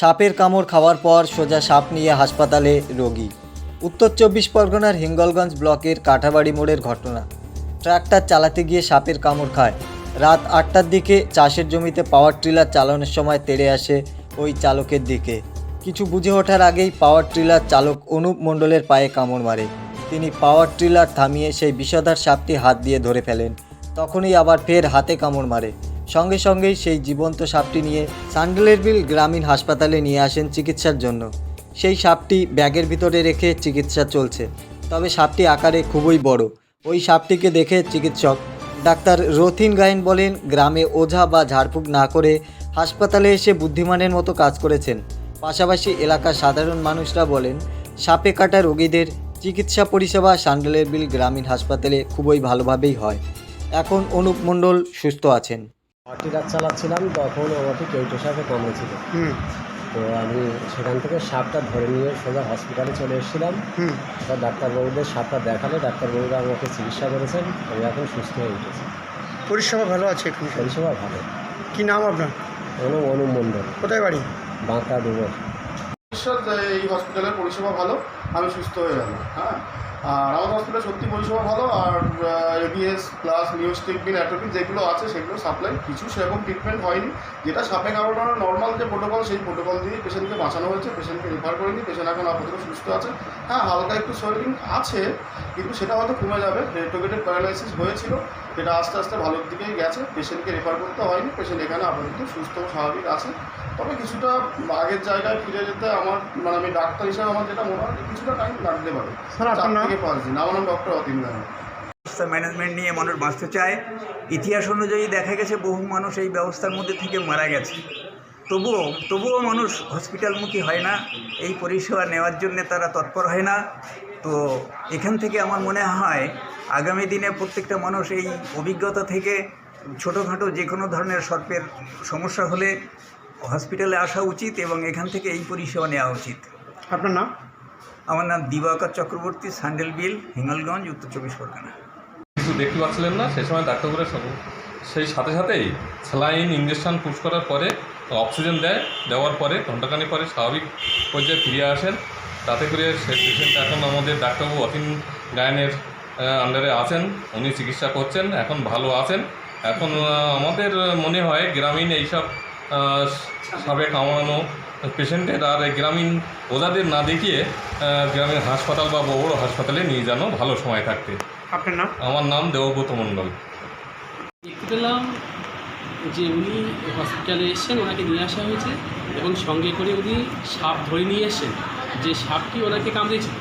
সাপের কামড় খাওয়ার পর সোজা সাপ নিয়ে হাসপাতালে রোগী। উত্তর 24 পরগনার হিঙ্গলগঞ্জ ব্লকের কাঠাবাড়ি মোড়ের ঘটনা। ট্রাক্টর চালাতে গিয়ে সাপের কামড় খায়। রাত 8টার দিকে চাষের জমিতে পাওয়ার ট্রিলার চালানোর সময় তেড়ে আসে ওই চালকের দিকে। কিছু বুঝে ওঠার আগেই পাওয়ার ট্রিলার চালক অনুপ মণ্ডলের পায়ে কামড় মারে। তিনি পাওয়ার ট্রিলার থামিয়ে সেই বিষধর সাপটি হাত দিয়ে ধরে ফেলেন। তখনই আবার ফের হাতে কামড় মারে। সঙ্গে সঙ্গেই সেই জীবন্ত সাপটি নিয়ে সান্ডেলেরবিল গ্রামীণ হাসপাতালে নিয়ে আসেন চিকিৎসার জন্য। সেই সাপটি ব্যাগের ভিতরে রেখে চিকিৎসা চলছে। তবে সাপটি আকারে খুবই বড়। ওই সাপটিকে দেখে চিকিৎসক ডাক্তার রথিন গায়েন বলেন, গ্রামে ওঝা বা ঝাড়ফুঁক না করে হাসপাতালে এসে বুদ্ধিমানের মতো কাজ করেছেন। পাশাপাশি এলাকার সাধারণ মানুষরা বলেন, সাপে কাটা রোগীদের চিকিৎসা পরিষেবা সান্ডেলেরবিল গ্রামীণ হাসপাতালে খুবই ভালোভাবেই হয়। এখন অনুপ মণ্ডল সুস্থ আছেন। ট্রাক্টর চালাচ্ছিলাম, তখন আমাকে কেউটো সাপে কামড়েছিল। তো আমি সেখান থেকে সাপটা ধরে নিয়ে সোজা হসপিটালে চলে এসেছিলাম। তো ডাক্তারবাবুদের সাপটা দেখালে ডাক্তারবাবুরা আমাকে চিকিৎসা করেছেন। আমি এখন সুস্থ হয়ে উঠেছি। পরিষেবা ভালো আছে এখন? পরিষেবা ভালো। কি নাম আপনার? অনুপ মণ্ডল। কোথায় বাড়ি? বাঁকা ডুবর। এই হসপিটালের পরিষেবা ভালো, আমি সুস্থ হয়ে গেলাম। হ্যাঁ, আর আমাদের হসপিটালে সত্যি পরিষেবা ভালো। আর এবিএস প্লাস নিউস্টিকবিন অ্যাট্রোপিন যেগুলো আছে সেগুলো সাপ্লাই, কিছু সেরকম ট্রিটমেন্ট হয়নি। যেটা সাপে কামড়ানোর নর্মাল যে প্রোটোকল, সেই প্রোটোকল দিয়ে পেশেন্টকে বাঁচানো হয়েছে। পেশেন্টকে রেফার করেনি, পেশেন্ট এখন আপাতত সুস্থ আছে। হ্যাঁ, হালকা একটু সোয়েলিং আছে, কিন্তু সেটা হয়তো কমে যাবে। রেট্রোগেটেড প্যারালাইসিস হয়েছিল, সেটা আস্তে আস্তে ভালোর দিকেই গেছে। পেশেন্টকে রেফার করতে হয়নি, পেশেন্ট এখানে আপাতত সুস্থ স্বাভাবিক আছে। তবে কিছুটা আগের জায়গায় ফিরে যেতে আমি ডাক্তার হিসাবে আমার যেটা মনে হয় কিছুটা টাইম লাগতে পারে। 4 থেকে 5 দিন। আমার নাম ডক্টর অতীন গায়েন। ব্যবস্থা ম্যানেজমেন্ট নিয়ে মানুষ বাঁচতে চায়। ইতিহাস অনুযায়ী দেখা গেছে বহু মানুষ এই ব্যবস্থার মধ্যে থেকে মারা গেছে। তবুও মানুষ হসপিটালমুখী হয় না, এই পরিষেবা নেওয়ার জন্য তারা তৎপর হয় না। তো এখান থেকে আমার মনে হয় আগামী দিনে প্রত্যেকটা মানুষ এই অভিজ্ঞতা থেকে ছোটোখাটো যে কোনো ধরনের সর্পের সমস্যা হলে হসপিটালে আসা উচিত এবং এখান থেকে এই পরিষেবা নেওয়া উচিত। আপনার নাম? আমার নাম দিবাকর চক্রবর্তী, সান্ডেলবিল, হিঙ্গলগঞ্জ, উত্তর 24 পরগনা। কিছু দেখতে পাচ্ছিলেন না, সেই সময় ডাক্তারবাবুরা সেই সাথে সাথেই স্যালাইন ইঞ্জেকশন পুশ করার পরে অক্সিজেন দেওয়ার পরে ঘণ্টাখানেক পরে স্বাভাবিক পর্যায়ে ফিরে আসেন। তাতে করে সেই পেশেন্ট এখন আমাদের ডাক্তারবাবু অতীন গায়েনের আন্ডারে আছেন, উনি চিকিৎসা করছেন, এখন ভালো আছেন। এখন আমাদের মনে হয় গ্রামীণ এইসব সাপে কামড়ানো পেশেন্টের আর গ্রামীণ ওজাদের না দেখিয়ে গ্রামীণ হাসপাতাল বা বড় হাসপাতালে নিয়ে যানো ভালো সময় থাকতে। আপনার নাম? আমার নাম দেবব্রত মণ্ডল। দেখতে পেলাম যে উনি হসপিটালে এসেছেন, ওনাকে নিয়ে আসা হয়েছে এবং সঙ্গে করে উনি সাপ ধরে নিয়ে এসেছেন, যে সাপটি ওনাকে কামড়েছিল।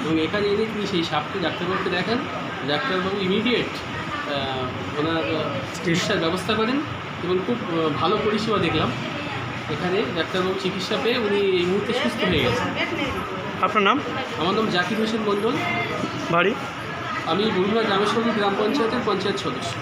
এবং এখানে এনে তিনি সেই সাপটি ডাক্তারবাবুকে দেখান। ডাক্তারবাবু ইমিডিয়েট ওনার চিকিৎসার ব্যবস্থা করেন এবং খুব ভালো পরিষেবা দেখলাম এখানে। ডাক্তারবাবু চিকিৎসা পেয়ে উনি এই মুহূর্তে সুস্থ হয়ে গেছেন। আপনার নাম? আমার নাম জাকির হোসেন মণ্ডল, বাড়ি? আমি বরুণা গ্রামেশ্বরী গ্রাম পঞ্চায়েতের পঞ্চায়েত সদস্য।